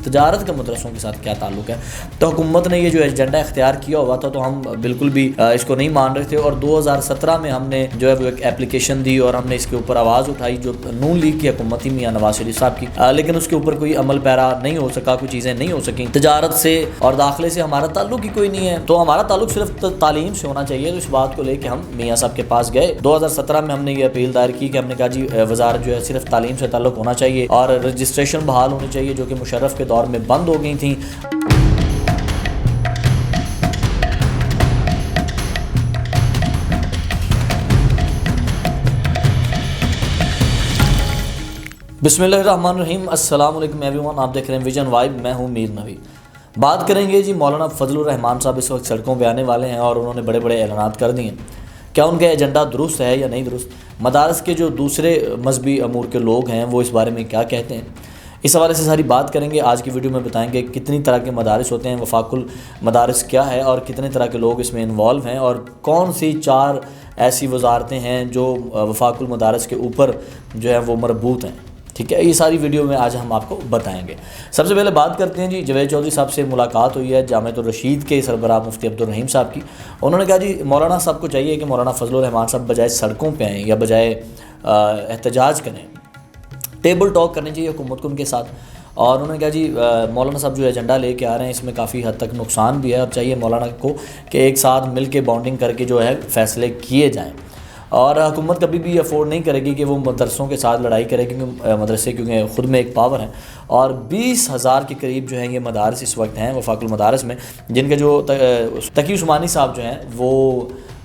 تجارت کے مدرسوں کے ساتھ کیا تعلق ہے. تو حکومت نے یہ جو ایجنڈا اختیار کیا ہوا تھا تو ہم بالکل بھی اس کو نہیں مان رہے تھے, اور 2017 میں ہم نے جو ہے وہ ایک اپلیکیشن دی اور ہم نے اس کے اوپر آواز اٹھائی جو نون لیگ کی حکومت تھی میاں نواز شریف صاحب کی, لیکن اس کے اوپر کوئی عمل پیرا نہیں ہو سکا, کوئی چیزیں نہیں ہو سکیں. تجارت سے اور داخلے سے ہمارا تعلق ہی کوئی نہیں ہے, تو ہمارا تعلق صرف تعلیم سے ہونا چاہیے. تو اس بات کو لے کے ہم میاں صاحب کے پاس گئے. 2017 میں ہم نے یہ اپیل دائر کی کہ ہم نے کہا جی وزارت جو ہے صرف تعلیم سے تعلق ہونا چاہیے اور رجسٹریشن بحال ہونی چاہیے جو کہ مشرف کے دور میں بند ہو گئی تھیں. بسم اللہ الرحمن الرحیم. السلام علیکم ایوری ون, آپ دیکھ رہے ہیں ویژن وائب, میں ہوں میر نوی. بات کریں گے جی مولانا فضل الرحمان صاحب اس وقت سڑکوں پہ آنے والے ہیں اور انہوں نے بڑے بڑے اعلانات کر دیے. کیا ان کا ایجنڈا درست ہے یا نہیں درست؟ مدارس کے جو دوسرے مذہبی امور کے لوگ ہیں وہ اس بارے میں کیا کہتے ہیں؟ اس حوالے سے ساری بات کریں گے. آج کی ویڈیو میں بتائیں گے کتنی طرح کے مدارس ہوتے ہیں, وفاق المدارس کیا ہے اور کتنے طرح کے لوگ اس میں انوالو ہیں, اور کون سی 4 ایسی وزارتیں ہیں جو وفاق المدارس کے اوپر جو ہے وہ مربوط ہیں. ٹھیک ہے, یہ ساری ویڈیو میں آج ہم آپ کو بتائیں گے. سب سے پہلے بات کرتے ہیں جی جوید چودھری صاحب سے ملاقات ہوئی ہے جامعۃ الرشید کے سربراہ مفتی عبدالرحیم صاحب کی. انہوں نے کہا جی مولانا صاحب کو چاہیے کہ مولانا فضل الرحمان صاحب بجائے سڑکوں پہ آئیں یا بجائے احتجاج کریں, ٹیبل ٹاک کرنی چاہیے حکومت کو ان کے ساتھ. اور انہوں نے کہا جی مولانا صاحب جو ایجنڈا لے کے آ رہے ہیں اس میں کافی حد تک نقصان بھی ہے, اور چاہیے مولانا کو کہ ایک ساتھ مل کے بانڈنگ کر کے جو ہے فیصلے کیے جائیں. اور حکومت کبھی بھی افورڈ نہیں کرے گی کہ وہ مدرسوں کے ساتھ لڑائی کرے, کیونکہ مدرسے کیونکہ خود میں ایک پاور ہے. اور 20,000 کے قریب جو ہیں یہ مدارس اس وقت ہیں وفاق المدارس میں, جن کے جو تقی عثمانی صاحب جو ہیں وہ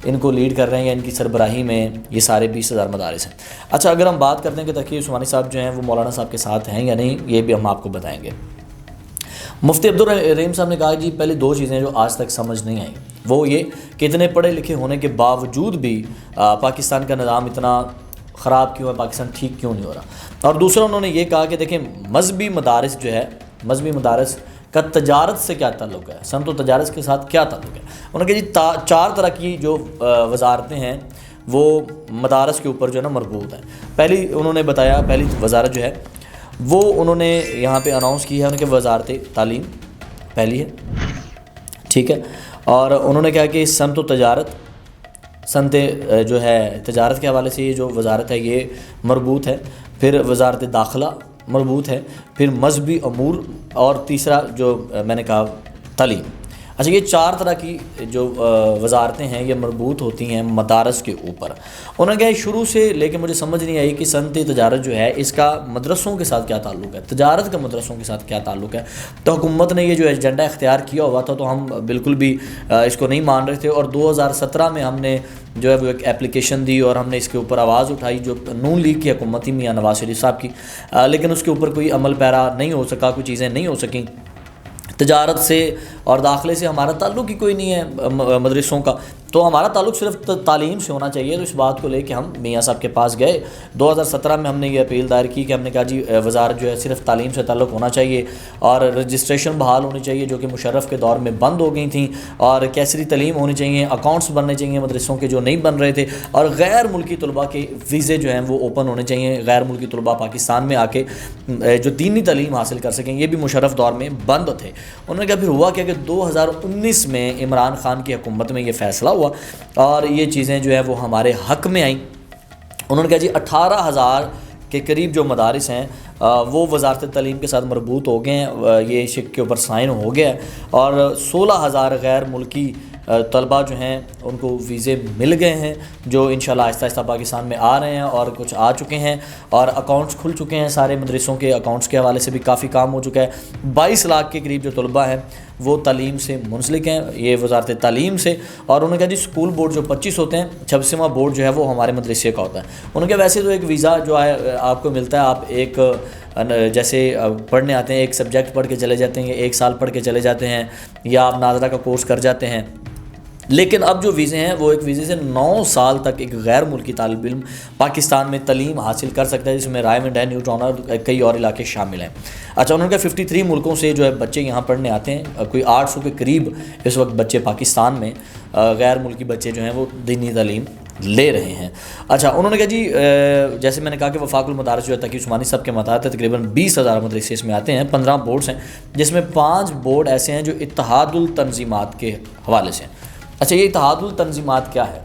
ان کو لیڈ کر رہے ہیں یا ان کی سربراہی میں یہ سارے 20,000 مدارس ہیں. اچھا, اگر ہم بات کرتے ہیں کہ تقی عثمانی صاحب جو ہیں وہ مولانا صاحب کے ساتھ ہیں یا نہیں, یہ بھی ہم آپ کو بتائیں گے. مفتی عبدالرحیم صاحب نے کہا جی پہلے 2 چیزیں جو آج تک سمجھ نہیں آئیں, وہ یہ کہ اتنے پڑھے لکھے ہونے کے باوجود بھی پاکستان کا نظام اتنا خراب کیوں ہے, پاکستان ٹھیک کیوں نہیں ہو رہا. اور دوسرا انہوں نے یہ کہا کہ دیکھیں مذہبی مدارس جو ہے, مذہبی مدارس کا تجارت سے کیا تعلق ہے, صنعت و تجارت کے ساتھ کیا تعلق ہے. انہوں نے کہا جی 4 طرح کی جو وزارتیں ہیں وہ مدارس کے اوپر جو ہے نا مربوط ہیں. پہلی انہوں نے بتایا, پہلی وزارت جو ہے وہ انہوں نے یہاں پہ اناؤنس کی ہے ان کے وزارت تعلیم پہلی ہے. ٹھیک ہے, اور انہوں نے کہا کہ صنعت و تجارت, صنعت جو ہے تجارت کے حوالے سے یہ جو وزارت ہے یہ مربوط ہے. پھر وزارت داخلہ مربوط ہے, پھر مذہبی امور, اور تیسرا جو میں نے کہا تعلیم. اچھا, یہ 4 طرح کی جو وزارتیں ہیں یہ مربوط ہوتی ہیں مدارس کے اوپر. انہوں نے کہا شروع سے لے کے مجھے سمجھ نہیں آئی کہ صنعت تجارت جو ہے اس کا مدرسوں کے ساتھ کیا تعلق ہے, تجارت کا مدرسوں کے ساتھ کیا تعلق ہے. تو حکومت نے یہ جو ایجنڈا اختیار کیا ہوا تھا تو ہم بالکل بھی اس کو نہیں مان رہے تھے, اور 2017 میں ہم نے جو ہے وہ ایک اپلیکیشن دی اور ہم نے اس کے اوپر آواز اٹھائی جو نون لیگ کی حکومت تھی میاں نواز شریف صاحب کی, لیکن اس کے اوپر کوئی عمل پیرا نہیں ہو سکا, کوئی چیزیں نہیں ہو سکیں. تجارت سے اور داخلے سے ہمارا تعلق ہی کوئی نہیں ہے مدرسوں کا, تو ہمارا تعلق صرف تعلیم سے ہونا چاہیے. تو اس بات کو لے کے ہم میاں صاحب کے پاس گئے. 2017 میں ہم نے یہ اپیل دائر کی کہ ہم نے کہا جی وزارت جو ہے صرف تعلیم سے تعلق ہونا چاہیے اور رجسٹریشن بحال ہونی چاہیے جو کہ مشرف کے دور میں بند ہو گئی تھیں, اور کیسری تعلیم ہونی چاہیے, اکاؤنٹس بننے چاہیے مدرسوں کے جو نہیں بن رہے تھے, اور غیر ملکی طلباء کے ویزے جو ہیں وہ اوپن ہونے چاہیے, غیر ملکی طلباء پاکستان میں آ کے جو دینی تعلیم حاصل کر سکیں, یہ بھی مشرف دور میں بند تھے. انہوں نے کہا پھر ہوا کیا کہ 2019 میں عمران خان کی حکومت میں یہ فیصلہ ہوا اور یہ چیزیں جو ہے وہ ہمارے حق میں آئیں. انہوں نے کہا جی 18,000 کے قریب جو مدارس ہیں وہ وزارت تعلیم کے ساتھ مربوط ہو گئے ہیں, یہ شک کے اوپر سائن ہو گیا ہے, اور 16,000 غیر ملکی طلباء جو ہیں ان کو ویزے مل گئے ہیں جو انشاءاللہ آہستہ آہستہ پاکستان میں آ رہے ہیں, اور کچھ آ چکے ہیں, اور اکاؤنٹس کھل چکے ہیں. سارے مدرسوں کے اکاؤنٹس کے حوالے سے بھی کافی کام ہو چکا ہے. 22 لاکھ کے قریب جو طلباء ہیں وہ تعلیم سے منسلک ہیں, یہ وزارت تعلیم سے. اور انہوں نے کہا جی اسکول بورڈ جو 25 ہوتے ہیں, 26واں بورڈ جو ہے وہ ہمارے مدرسے کا ہوتا ہے. انہوں نے کہا ویسے تو ایک ویزا جو ہے آپ کو ملتا ہے, آپ ایک جیسے پڑھنے آتے ہیں, ایک سبجیکٹ پڑھ کے چلے جاتے ہیں, یا 1 سال پڑھ کے چلے جاتے ہیں, یا آپ ناظرہ کا کورس کر جاتے ہیں. لیکن اب جو ویزے ہیں وہ ایک ویزے سے 9 سال تک ایک غیر ملکی طالب علم پاکستان میں تعلیم حاصل کر سکتا ہے, جس میں رائمنڈ ہے, نیو ٹاؤن اور کئی اور علاقے شامل ہیں. اچھا, انہوں نے کہا 53 ملکوں سے جو ہے بچے یہاں پڑھنے آتے ہیں, کوئی 800 کے قریب اس وقت بچے پاکستان میں غیر ملکی بچے جو ہیں وہ دینی تعلیم لے رہے ہیں۔ اچھا، انہوں نے کہا جی جیسے میں نے کہا کہ وفاق المدارس جو ہے تقی عثمانی صاحب کے مطابق تقریباً 20,000 مدرسے اس میں آتے ہیں، 15 بورڈز ہیں، جس میں 5 بورڈ ایسے ہیں جو اتحاد التنظیمات کے حوالے سے ہیں۔ اچھا، یہ اتحاد التنظیمات کیا ہے؟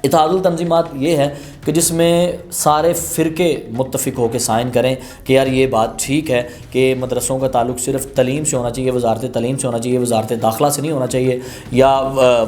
اتحاد التنظیمات یہ ہے کہ جس میں سارے فرقے متفق ہو کے سائن کریں کہ یار یہ بات ٹھیک ہے کہ مدرسوں کا تعلق صرف تعلیم سے ہونا چاہیے، وزارت تعلیم سے ہونا چاہیے، وزارت داخلہ سے نہیں ہونا چاہیے، یا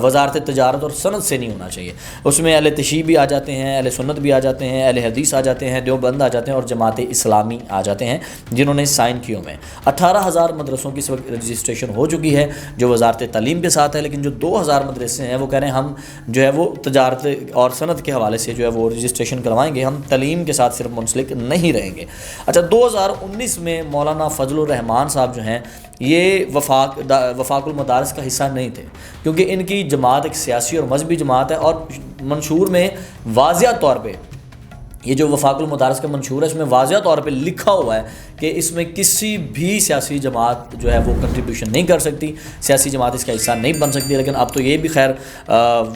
وزارت تجارت اور صنعت سے نہیں ہونا چاہیے۔ اس میں اہل تشیع بھی آ جاتے ہیں، اہل سنت بھی آ جاتے ہیں، اہل حدیث آ جاتے ہیں، دیوبند آ جاتے ہیں، اور جماعت اسلامی آ جاتے ہیں جنہوں نے سائن کیے ہوئے ہیں۔ 18,000 مدرسوں کی اس وقت رجسٹریشن ہو چکی ہے جو وزارت تعلیم کے ساتھ ہے، لیکن جو 2,000 مدرسے ہیں وہ کہہ رہے ہیں ہم جو ہے وہ تجارت اور صنعت کے حوالے سے جو ہے وہ رجسٹریشن کروائیں گے، ہم تعلیم کے ساتھ صرف منسلک نہیں رہیں گے۔ اچھا، 2019 میں مولانا فضل الرحمان صاحب جو ہیں یہ وفاق المدارس کا حصہ نہیں تھے، کیونکہ ان کی جماعت ایک سیاسی اور مذہبی جماعت ہے، اور منشور میں واضح طور پہ یہ جو وفاق المدارس کا منشور ہے اس میں واضح طور پہ لکھا ہوا ہے کہ اس میں کسی بھی سیاسی جماعت جو ہے وہ کنٹریبیوشن نہیں کر سکتی، سیاسی جماعت اس کا حصہ نہیں بن سکتی۔ لیکن اب تو یہ بھی خیر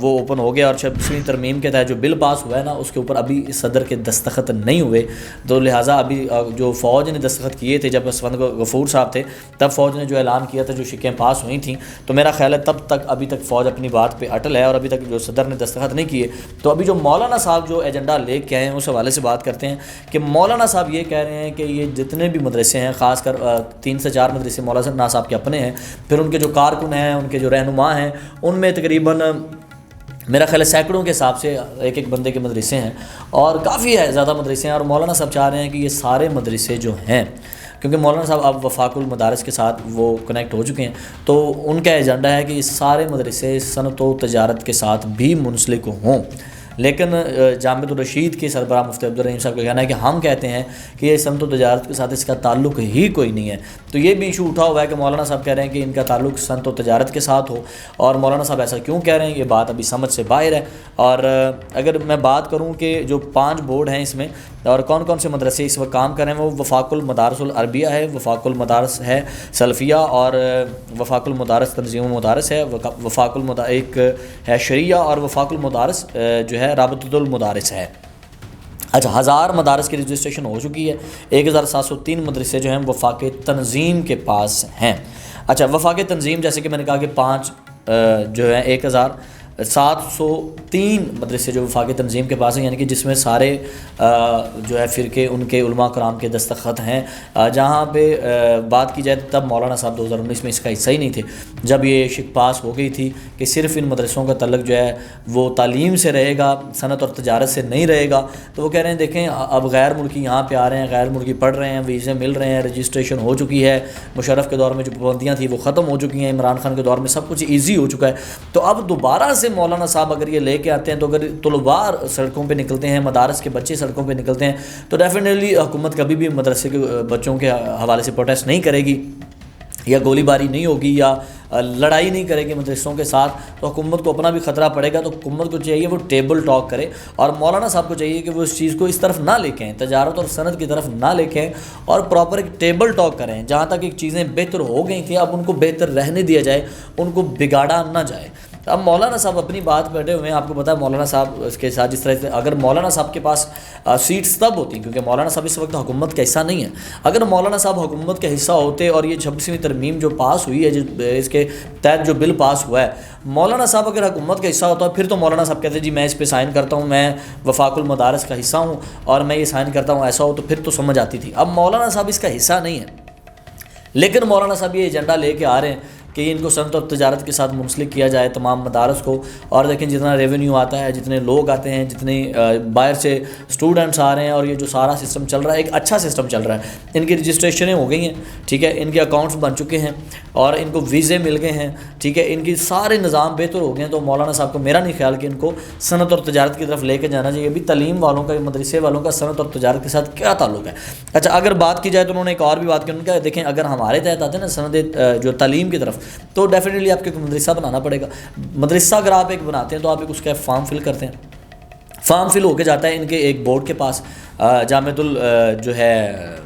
وہ اوپن ہو گیا، اور 26ویں ترمیم کے تحت جو بل پاس ہوا ہے نا اس کے اوپر ابھی صدر کے دستخط نہیں ہوئے، تو لہٰذا ابھی جو فوج نے دستخط کیے تھے جب اسفند غفور صاحب تھے تب فوج نے جو اعلان کیا تھا، جو شکیں پاس ہوئی تھیں، تو میرا خیال ہے تب تک ابھی تک فوج اپنی بات پہ اٹل ہے، اور ابھی تک جو صدر نے دستخط نہیں کیے۔ تو ابھی جو مولانا صاحب جو ایجنڈا لے کے آئے ہیں اس حوالے سے بات کرتے ہیں کہ مولانا صاحب یہ کہہ رہے ہیں کہ یہ جتنے بھی مدرسے ہیں، خاص کر 3 سے 4 مدرسے مولانا صاحب کے اپنے ہیں، پھر ان کے جو کارکن ہیں، ان کے جو رہنما ہیں، ان میں تقریباً میرا خیال ہے سینکڑوں کے حساب سے ایک ایک بندے کے مدرسے ہیں، اور کافی زیادہ مدرسے ہیں، اور مولانا صاحب چاہ رہے ہیں کہ یہ سارے مدرسے جو ہیں، کیونکہ مولانا صاحب اب وفاق المدارس کے ساتھ وہ کنیکٹ ہو چکے ہیں، تو ان کا ایجنڈا ہے کہ یہ سارے مدرسے صنعت و تجارت کے ساتھ بھی منسلک ہوں۔ لیکن جامعۃ الرشید کے سربراہ مفتی عبدالرحیم صاحب کا کہنا ہے کہ ہم کہتے ہیں کہ یہ صنعت و تجارت کے ساتھ اس کا تعلق ہی کوئی نہیں ہے۔ تو یہ بھی ایشو اٹھا ہوا ہے کہ مولانا صاحب کہہ رہے ہیں کہ ان کا تعلق صنعت و تجارت کے ساتھ ہو، اور مولانا صاحب ایسا کیوں کہہ رہے ہیں یہ بات ابھی سمجھ سے باہر ہے۔ اور اگر میں بات کروں کہ جو 5 بورڈ ہیں اس میں، اور کون کون سے مدرسے اس وقت کام کر رہے ہیں، وہ وفاق المدارس العربیہ ہے، وفاق المدارس ہے سلفیہ، اور وفاق المدارس تنظیم المدارس ہے، وفاق المدارس ایک ہے شریعہ، اور وفاق المدارس جو ہے رابطۃ المدارس ہے۔ اچھا، 1000 مدارس کی رجسٹریشن ہو چکی ہے، 1703 مدرسے جو ہیں وفاق تنظیم کے پاس ہیں۔ اچھا، وفاق تنظیم جیسے کہ میں نے کہا کہ 5 جو ہیں 1703 مدرسے جو وفاق تنظیم کے پاس ہیں، یعنی کہ جس میں سارے جو ہے فرقے ان کے علماء کرام کے دستخط ہیں۔ جہاں پہ بات کی جائے تب مولانا صاحب 2019 میں اس کا حصہ ہی نہیں تھے، جب یہ شک پاس ہو گئی تھی کہ صرف ان مدرسوں کا تعلق جو ہے وہ تعلیم سے رہے گا، صنعت اور تجارت سے نہیں رہے گا۔ تو وہ کہہ رہے ہیں دیکھیں اب غیر ملکی یہاں پہ آ رہے ہیں، غیر ملکی پڑھ رہے ہیں، ویزے مل رہے ہیں، رجسٹریشن ہو چکی ہے، مشرف کے دور میں جو پابندیاں تھیں وہ ختم ہو چکی ہیں، عمران خان کے دور میں سب کچھ ایزی ہو چکا ہے۔ تو اب دوبارہ سے مولانا صاحب اگر یہ لے کے آتے ہیں، تو اگر طلباء سڑکوں پہ نکلتے ہیں، مدارس کے بچے سڑکوں پہ نکلتے ہیں، تو ڈیفینیٹلی حکومت کبھی بھی مدرسے کے بچوں کے حوالے سے پروٹیسٹ نہیں کرے گی، یا گولی باری نہیں ہوگی، یا لڑائی نہیں کرے گی مدرسوں کے ساتھ۔ تو حکومت کو اپنا بھی خطرہ پڑے گا، تو حکومت کو چاہیے وہ ٹیبل ٹاک کرے، اور مولانا صاحب کو چاہیے کہ وہ اس چیز کو اس طرف نہ لے کے آئیں، تجارت اور صنعت کی طرف نہ لے کے آئیں، اور پراپر ایک ٹیبل ٹاک کریں۔ جہاں تک ایک چیزیں بہتر ہو گئی تھیں اب ان کو بہتر رہنے دیا جائے، ان کو بگاڑا نہ جائے۔ اب مولانا صاحب اپنی بات بیٹھے ہوئے ہیں، آپ کو پتہ ہے مولانا صاحب اس کے ساتھ جس طرح سے اگر مولانا صاحب کے پاس سیٹس تب ہوتی، کیونکہ مولانا صاحب اس وقت حکومت کا حصہ نہیں ہے، اگر مولانا صاحب حکومت کا حصہ ہوتے اور یہ 26ویں ترمیم جو پاس ہوئی ہے اس کے تحت جو بل پاس ہوا ہے، مولانا صاحب اگر حکومت کا حصہ ہوتا پھر تو مولانا صاحب کہتے جی میں اس پہ سائن کرتا ہوں، میں وفاق المدارس کا حصہ ہوں اور میں یہ سائن کرتا ہوں، ایسا ہو تو پھر تو سمجھ آتی تھی۔ اب مولانا صاحب اس کا حصہ نہیں ہے، لیکن مولانا صاحب یہ ایجنڈا لے کے آ رہے ہیں کہ ان کو صنعت اور تجارت کے ساتھ منسلک کیا جائے تمام مدارس کو، اور دیکھیں جتنا ریونیو آتا ہے، جتنے لوگ آتے ہیں، جتنے باہر سے اسٹوڈنٹس آ رہے ہیں، اور یہ جو سارا سسٹم چل رہا ہے ایک اچھا سسٹم چل رہا ہے۔ ان کی رجسٹریشنیں ہو گئی ہیں، ٹھیک ہے، ان کے اکاؤنٹس بن چکے ہیں، اور ان کو ویزے مل گئے ہیں، ٹھیک ہے، ان کی سارے نظام بہتر ہو گئے ہیں۔ تو مولانا صاحب کو میرا نہیں خیال کہ ان کو صنعت اور تجارت کی طرف لے کے جانا چاہیے۔ ابھی تعلیم والوں کا، مدرسے والوں کا صنعت اور تجارت کے ساتھ کیا تعلق ہے؟ اچھا، اگر بات کی جائے تو انہوں نے ایک اور بھی بات کی، انہوں نے کہا دیکھیں اگر ہمارے تحت آتے ہیں نا صنعت جو تعلیم کی طرف، تو ڈیفینیٹلی آپ کو مدرسہ بنانا پڑے گا۔ مدرسہ اگر آپ ایک بناتے ہیں تو آپ ایک اس کا فارم فل کرتے ہیں، فارم فل ہو کے جاتا ہے ان کے ایک بورڈ کے پاس، جامعۃ جو ہے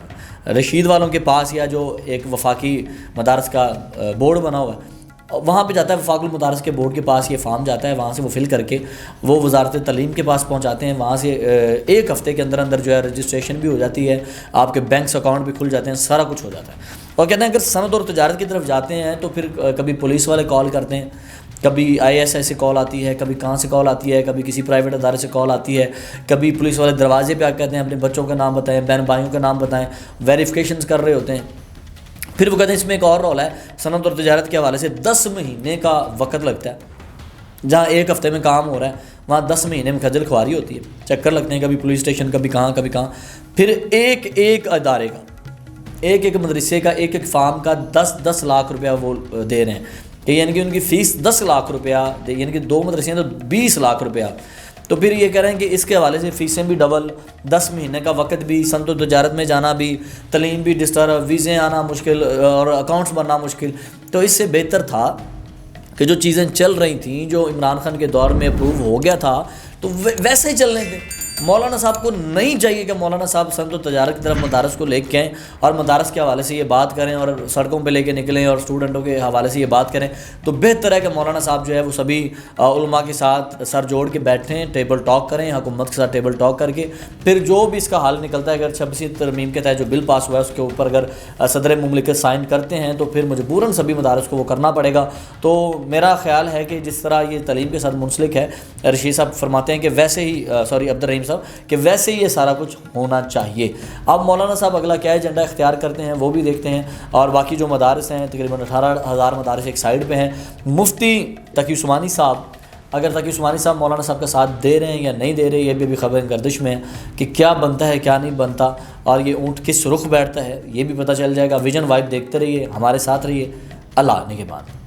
رشید والوں کے پاس، یا جو ایک وفاقی مدارس کا بورڈ بنا ہوا ہے، وہاں پہ جاتا ہے وفاق المدارس کے بورڈ کے پاس، یہ فارم جاتا ہے، وہاں سے وہ فل کر کے وہ وزارت تعلیم کے پاس پہنچاتے ہیں، وہاں سے ایک ہفتے کے اندر اندر جو ہے رجسٹریشن بھی ہو جاتی ہے، آپ کے بینکس اکاؤنٹ بھی کھل جاتے ہیں، سارا کچھ ہو جاتا ہے۔ اور کہتے ہیں اگر صنعت اور تجارت کی طرف جاتے ہیں تو پھر کبھی پولیس والے کال کرتے ہیں، کبھی ISI سے کال آتی ہے، کبھی کہاں سے کال آتی ہے، کبھی کسی پرائیویٹ ادارے سے کال آتی ہے، کبھی پولیس والے دروازے پہ آ کے کہتے ہیں اپنے بچوں کا نام بتائیں، بہن بھائیوں کا نام بتائیں، ویریفیکیشنز کر رہے ہوتے ہیں۔ پھر وہ کہتے ہیں اس میں ایک اور رول ہے، صنعت اور تجارت کے حوالے سے 10 مہینے کا وقت لگتا ہے، جہاں ایک ہفتے میں کام ہو رہا ہے وہاں 10 مہینے میں کھجل خواری ہوتی ہے، چکر لگتے ہیں، کبھی پولیس اسٹیشن، کبھی کہاں کبھی کہاں۔ پھر ایک ادارے کا، ایک مدرسے کا، ایک فارم کا 10 لاکھ روپیہ وہ دے رہے ہیں، کہ یعنی کہ ان کی فیس 10 لاکھ روپیہ، یعنی کہ 2 مدرسے ہیں تو 20 لاکھ روپیہ۔ تو پھر یہ کہہ رہے ہیں کہ اس کے حوالے سے فیسیں بھی ڈبل، 10 مہینے کا وقت بھی، صنعت و تجارت میں جانا بھی، تعلیم بھی ڈسٹرب، ویزے آنا مشکل اور اکاؤنٹس بننا مشکل۔ تو اس سے بہتر تھا کہ جو چیزیں چل رہی تھیں، جو عمران خان کے دور میں اپروو ہو گیا تھا، تو ویسے ہی چلنے دیں۔ مولانا صاحب کو نہیں چاہیے کہ مولانا صاحب صنعت و تجارت کی طرف مدارس کو لے کے آئیں اور مدارس کے حوالے سے یہ بات کریں اور سڑکوں پہ لے کے نکلیں اور اسٹوڈنٹوں کے حوالے سے یہ بات کریں۔ تو بہتر ہے کہ مولانا صاحب جو ہے وہ سبھی علماء کے ساتھ سر جوڑ کے بیٹھیں، ٹیبل ٹاک کریں، حکومت کے ساتھ ٹیبل ٹاک کر کے پھر جو بھی اس کا حل نکلتا ہے، اگر 26 ترمیم کے تحت جو بل پاس ہوا ہے اس کے اوپر اگر صدر مملکت سائن کرتے ہیں تو پھر مجبوراً سبھی مدارس کو وہ کرنا پڑے گا۔ تو میرا خیال ہے کہ جس طرح یہ تعلیم کے ساتھ منسلک ہے، رشید صاحب فرماتے ہیں کہ ویسے ہی عبد الرحیم صاحب کہ ویسے ہی یہ سارا کچھ ہونا چاہیے۔ اب مولانا صاحب اگلا کیا ایجنڈا اختیار کرتے ہیں وہ بھی دیکھتے ہیں، اور باقی جو مدارس ہیں تقریباً 18,000 مدارس ایک سائڈ پہ ہیں۔ مفتی تقی عثمانی صاحب، اگر تقی عثمانی صاحب مولانا صاحب کا ساتھ دے رہے ہیں یا نہیں دے رہے، یہ بھی خبر گردش میں ہے کہ کیا بنتا ہے کیا نہیں بنتا، اور یہ اونٹ کس رخ بیٹھتا ہے یہ بھی پتہ چل جائے گا۔ ویژن وائب دیکھتے رہیے، ہمارے ساتھ رہیے۔ اللہ نگہبان۔